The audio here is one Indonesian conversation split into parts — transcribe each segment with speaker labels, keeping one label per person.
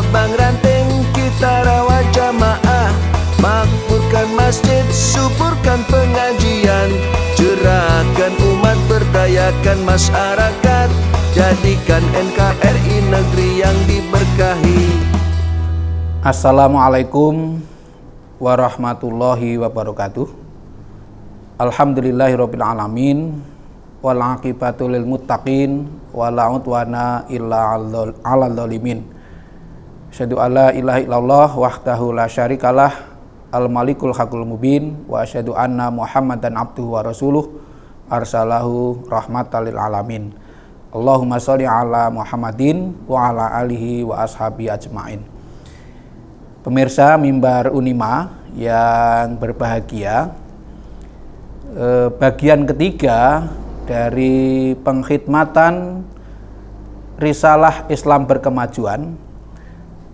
Speaker 1: Bang ranting kita rawat jamaah, makmurkan masjid, suburkan pengajian, cerahkan umat, berdayakan masyarakat, jadikan NKRI negeri yang diberkahi.
Speaker 2: Assalamualaikum warahmatullahi wabarakatuh. Alhamdulillahirabbil alamin wal aqibatu lil muttaqin wala udwana illa 'alal zalimin. Asyhadu alla ilaha illallah wahdahu la syarikalah al malikul haqqul mubin wa asyhadu anna muhammadan abduhu wa rasuluh arsalahu rahmatan lil alamin. Allahumma sholli ala Muhammadin wa ala alihi wa ashabi ajmain. Pemirsa Mimbar Unima yang berbahagia, bagian ketiga dari pengkhidmatan Risalah Islam Berkemajuan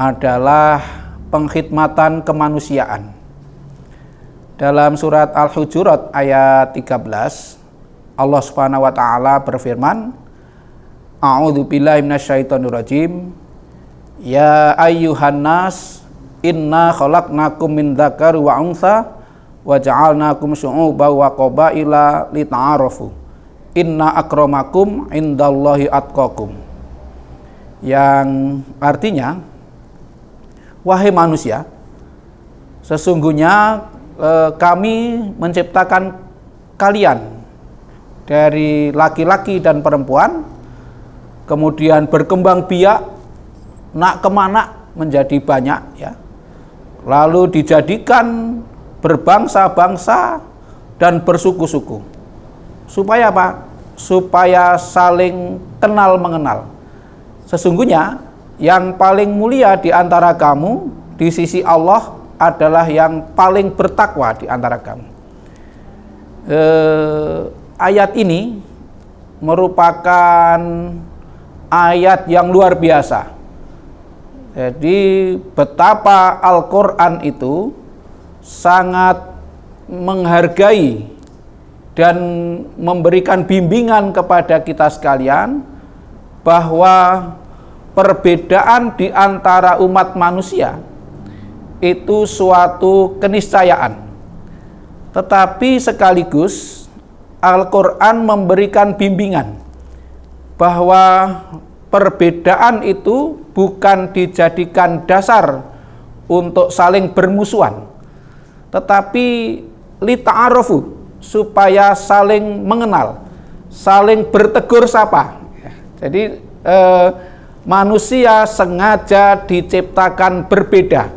Speaker 2: adalah pengkhidmatan kemanusiaan. Dalam surat Al-Hujurat ayat 13, Allah Subhanahu wa taala berfirman, A'udzu billahi minasyaitonir rajim. Ya ayyuhan nas, inna khalaqnakum min dzakari wa untha wa ja'alnakum syu'uban wa qabaila lita'arafu. Inna akramakum indallahi atqakum. Yang artinya, wahai manusia, sesungguhnya kami menciptakan kalian dari laki-laki dan perempuan, kemudian berkembang biak, nak kemana menjadi banyak, ya. Lalu dijadikan berbangsa-bangsa dan bersuku-suku. Supaya apa? Supaya saling kenal mengenal. Sesungguhnya yang paling mulia di antara kamu di sisi Allah adalah yang paling bertakwa di antara kamu. Ayat ini merupakan ayat yang luar biasa. Jadi betapa Al-Quran itu sangat menghargai dan memberikan bimbingan kepada kita sekalian bahwa perbedaan di antara umat manusia itu suatu keniscayaan. Tetapi sekaligus Al-Quran memberikan bimbingan bahwa perbedaan itu bukan dijadikan dasar untuk saling bermusuhan, tetapi lita'arofu, supaya saling mengenal, saling bertegur sapa. Jadi manusia sengaja diciptakan berbeda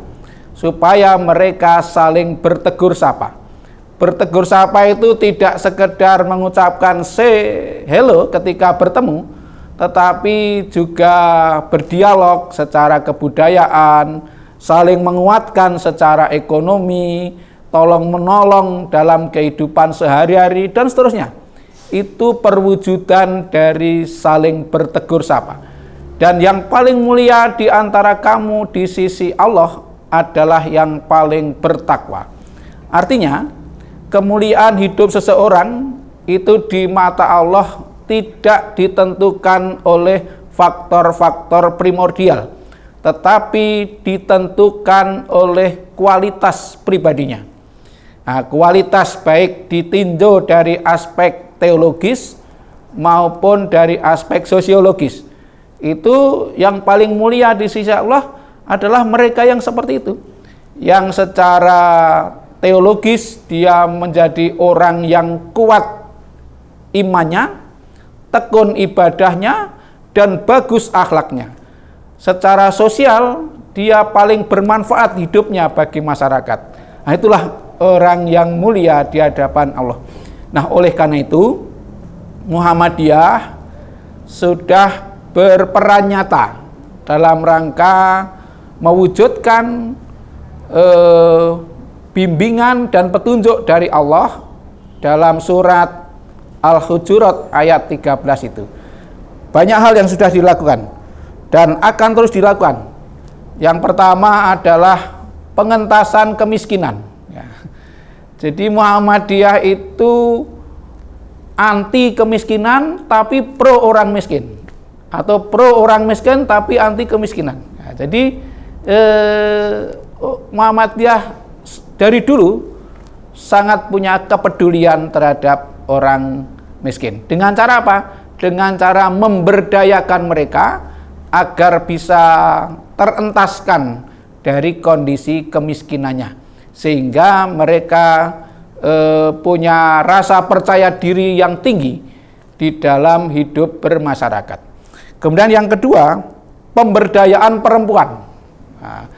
Speaker 2: supaya mereka saling bertegur sapa. Bertegur sapa itu tidak sekedar mengucapkan say hello ketika bertemu, tetapi juga berdialog secara kebudayaan, saling menguatkan secara ekonomi, tolong menolong dalam kehidupan sehari-hari dan seterusnya. Itu perwujudan dari saling bertegur sapa. Dan yang paling mulia di antara kamu di sisi Allah adalah yang paling bertakwa. Artinya, kemuliaan hidup seseorang itu di mata Allah tidak ditentukan oleh faktor-faktor primordial, tetapi ditentukan oleh kualitas pribadinya. Nah, kualitas baik ditinjau dari aspek teologis maupun dari aspek sosiologis. Itu yang paling mulia di sisi Allah adalah mereka yang seperti itu. Yang secara teologis dia menjadi orang yang kuat imannya, tekun ibadahnya, dan bagus akhlaknya. Secara sosial dia paling bermanfaat hidupnya bagi masyarakat. Nah, itulah orang yang mulia di hadapan Allah. Nah, oleh karena itu Muhammadiyah sudah berperan nyata dalam rangka mewujudkan bimbingan dan petunjuk dari Allah dalam surat Al-Hujurat ayat 13 itu. Banyak hal yang sudah dilakukan dan akan terus dilakukan. Yang pertama adalah pengentasan kemiskinan. Ya. Jadi Muhammadiyah itu anti kemiskinan tapi pro orang miskin, atau pro orang miskin tapi anti kemiskinan. Nah, jadi Muhammadiyah dari dulu sangat punya kepedulian terhadap orang miskin. Dengan cara apa? Dengan cara memberdayakan mereka agar bisa terentaskan dari kondisi kemiskinannya, sehingga mereka punya rasa percaya diri yang tinggi di dalam hidup bermasyarakat. Kemudian yang kedua, pemberdayaan perempuan. Nah,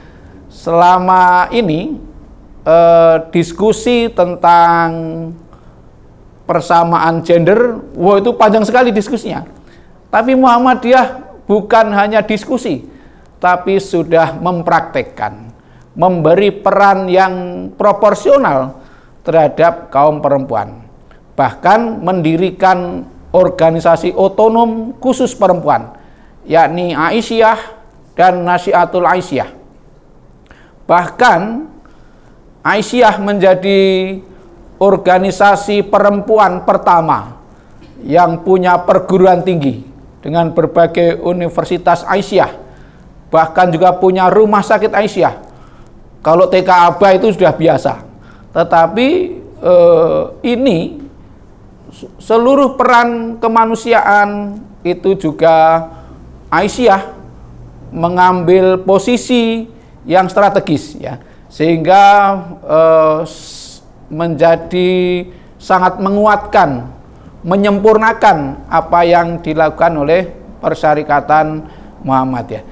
Speaker 2: selama ini diskusi tentang persamaan gender, wah itu panjang sekali diskusinya. Tapi Muhammadiyah bukan hanya diskusi, tapi sudah mempraktekkan, memberi peran yang proporsional terhadap kaum perempuan. Bahkan mendirikan organisasi otonom khusus perempuan, yakni Aisyah dan Nasihatul Aisyah. Bahkan Aisyah menjadi organisasi perempuan pertama yang punya perguruan tinggi dengan berbagai universitas Aisyah, bahkan juga punya rumah sakit Aisyah. Kalau TK Aba itu sudah biasa, tetapi ini seluruh peran kemanusiaan itu juga Aisyah mengambil posisi yang strategis, ya, sehingga menjadi sangat menguatkan, menyempurnakan apa yang dilakukan oleh Persyarikatan Muhammadiyah.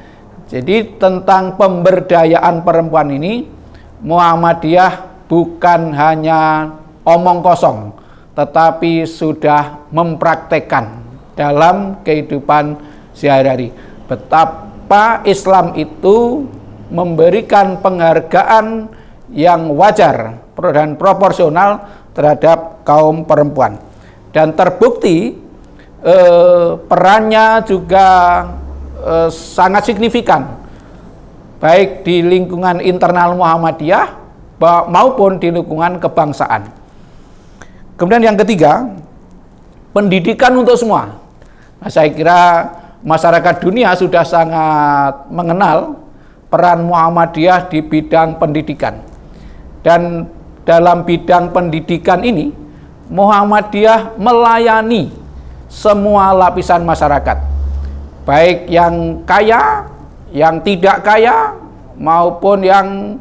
Speaker 2: Jadi tentang pemberdayaan perempuan ini, Muhammadiyah bukan hanya omong kosong, tetapi sudah mempraktekkan dalam kehidupan sehari-hari. Betapa Islam itu memberikan penghargaan yang wajar dan proporsional terhadap kaum perempuan. Dan terbukti perannya juga sangat signifikan, baik di lingkungan internal Muhammadiyah maupun di lingkungan kebangsaan. Kemudian yang ketiga, pendidikan untuk semua. Nah, saya kira masyarakat dunia sudah sangat mengenal peran Muhammadiyah di bidang pendidikan. Dan dalam bidang pendidikan ini, Muhammadiyah melayani semua lapisan masyarakat, baik yang kaya, yang tidak kaya, maupun yang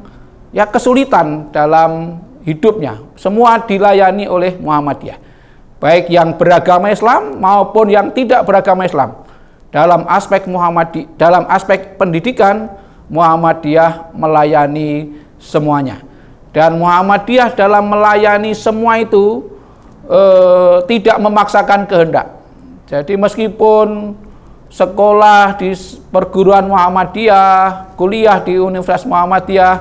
Speaker 2: kesulitan dalam hidupnya. Semua dilayani oleh Muhammadiyah, baik yang beragama Islam maupun yang tidak beragama Islam. Dalam aspek pendidikan, Muhammadiyah melayani semuanya. Dan Muhammadiyah dalam melayani semua itu tidak memaksakan kehendak. Jadi meskipun sekolah di perguruan Muhammadiyah, kuliah di Universitas Muhammadiyah,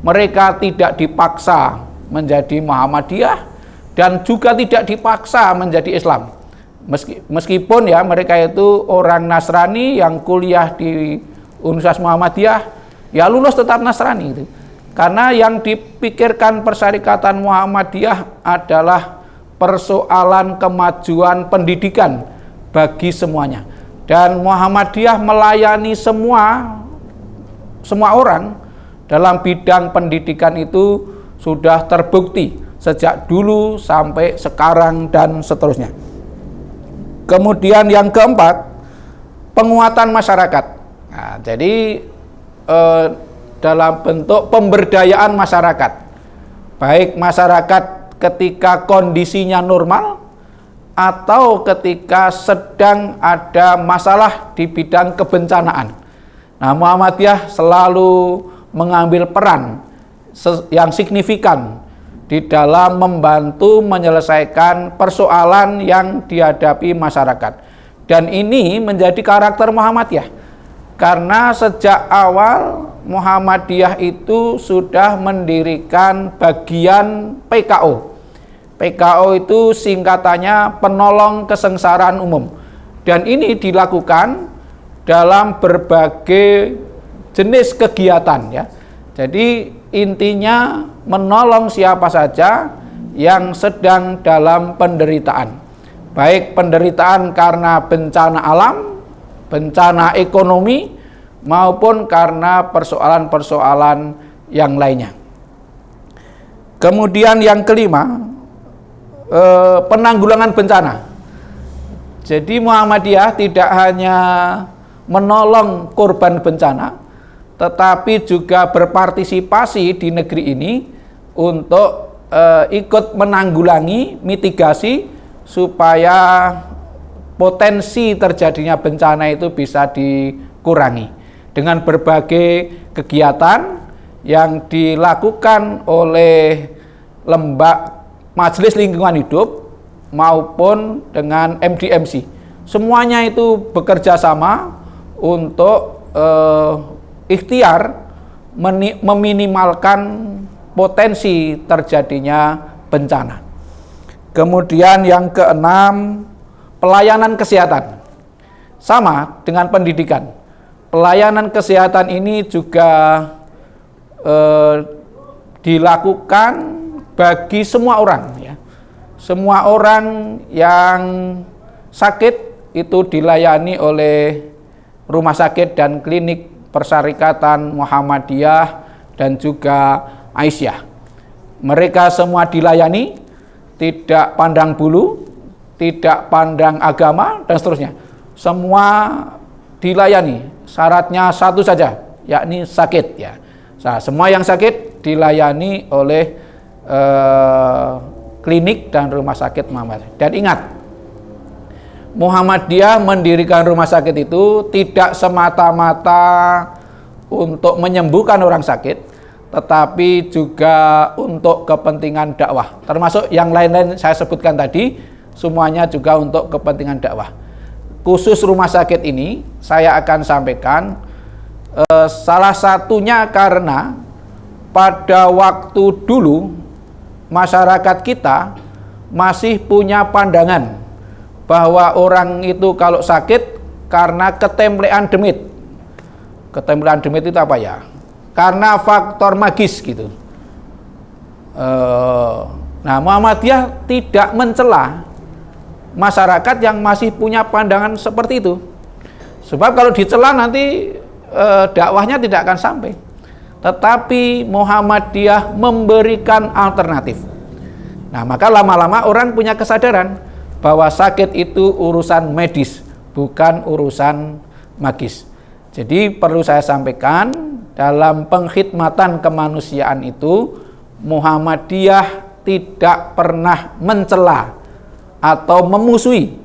Speaker 2: mereka tidak dipaksa menjadi Muhammadiyah dan juga tidak dipaksa menjadi Islam. Meskipun ya mereka itu orang Nasrani yang kuliah di Universitas Muhammadiyah, ya lulus tetap Nasrani itu. Karena yang dipikirkan Persyarikatan Muhammadiyah adalah persoalan kemajuan pendidikan bagi semuanya. Dan Muhammadiyah melayani semua orang dalam bidang pendidikan itu sudah terbukti sejak dulu sampai sekarang dan seterusnya. Kemudian yang keempat, penguatan masyarakat. Nah, jadi dalam bentuk pemberdayaan masyarakat, baik masyarakat ketika kondisinya normal atau ketika sedang ada masalah di bidang kebencanaan. Nah, Muhammadiyah selalu mengambil peran yang signifikan di dalam membantu menyelesaikan persoalan yang dihadapi masyarakat. Dan ini menjadi karakter Muhammadiyah, karena sejak awal Muhammadiyah itu sudah mendirikan bagian PKO. PKO itu singkatannya penolong kesengsaraan umum. Dan ini dilakukan dalam berbagai jenis kegiatan, ya. Jadi intinya menolong siapa saja yang sedang dalam penderitaan. Baik penderitaan karena bencana alam, bencana ekonomi, maupun karena persoalan-persoalan yang lainnya. Kemudian yang kelima, penanggulangan bencana. Jadi Muhammadiyah tidak hanya menolong korban bencana, tetapi juga berpartisipasi di negeri ini untuk ikut menanggulangi, mitigasi supaya potensi terjadinya bencana itu bisa dikurangi dengan berbagai kegiatan yang dilakukan oleh Majelis Lingkungan Hidup maupun dengan MDMC. Semuanya itu bekerja sama untuk ikhtiar meminimalkan potensi terjadinya bencana. Kemudian yang keenam, pelayanan kesehatan. Sama dengan pendidikan. Pelayanan kesehatan ini juga dilakukan bagi semua orang, ya. Semua orang yang sakit itu dilayani oleh rumah sakit dan klinik Persyarikatan Muhammadiyah dan juga Aisyah. Mereka semua dilayani, tidak pandang bulu, tidak pandang agama, dan seterusnya. Semua dilayani, syaratnya satu saja, yakni sakit, ya. Nah, semua yang sakit dilayani oleh klinik dan rumah sakit Muhammadiyah. Dan ingat, Muhammadiyah mendirikan rumah sakit itu tidak semata-mata untuk menyembuhkan orang sakit, tetapi juga untuk kepentingan dakwah. Termasuk yang lain-lain saya sebutkan tadi, semuanya juga untuk kepentingan dakwah. Khusus rumah sakit ini saya akan sampaikan salah satunya karena pada waktu dulu masyarakat kita masih punya pandangan bahwa orang itu kalau sakit karena ketemplean demit. Ketemplean demit itu apa ya? Karena faktor magis gitu. Nah, Muhammadiyah tidak mencela masyarakat yang masih punya pandangan seperti itu. Sebab kalau dicela nanti dakwahnya tidak akan sampai. Tetapi Muhammadiyah memberikan alternatif. Nah, maka lama-lama orang punya kesadaran bahwa sakit itu urusan medis, bukan urusan magis. Jadi perlu saya sampaikan, dalam pengkhidmatan kemanusiaan itu Muhammadiyah tidak pernah mencela atau memusuhi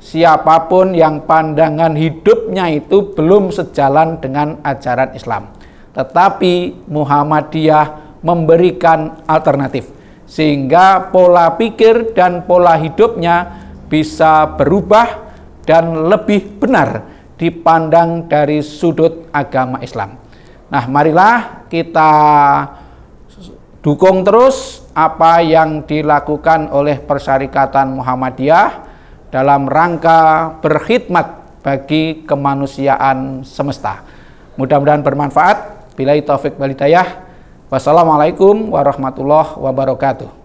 Speaker 2: siapapun yang pandangan hidupnya itu belum sejalan dengan ajaran Islam. Tetapi Muhammadiyah memberikan alternatif sehingga pola pikir dan pola hidupnya bisa berubah dan lebih benar dipandang dari sudut agama Islam. Nah, marilah kita dukung terus apa yang dilakukan oleh Persyarikatan Muhammadiyah dalam rangka berkhidmat bagi kemanusiaan semesta. Mudah-mudahan bermanfaat. Billahi taufik wal hidayah. Wassalamualaikum warahmatullahi wabarakatuh.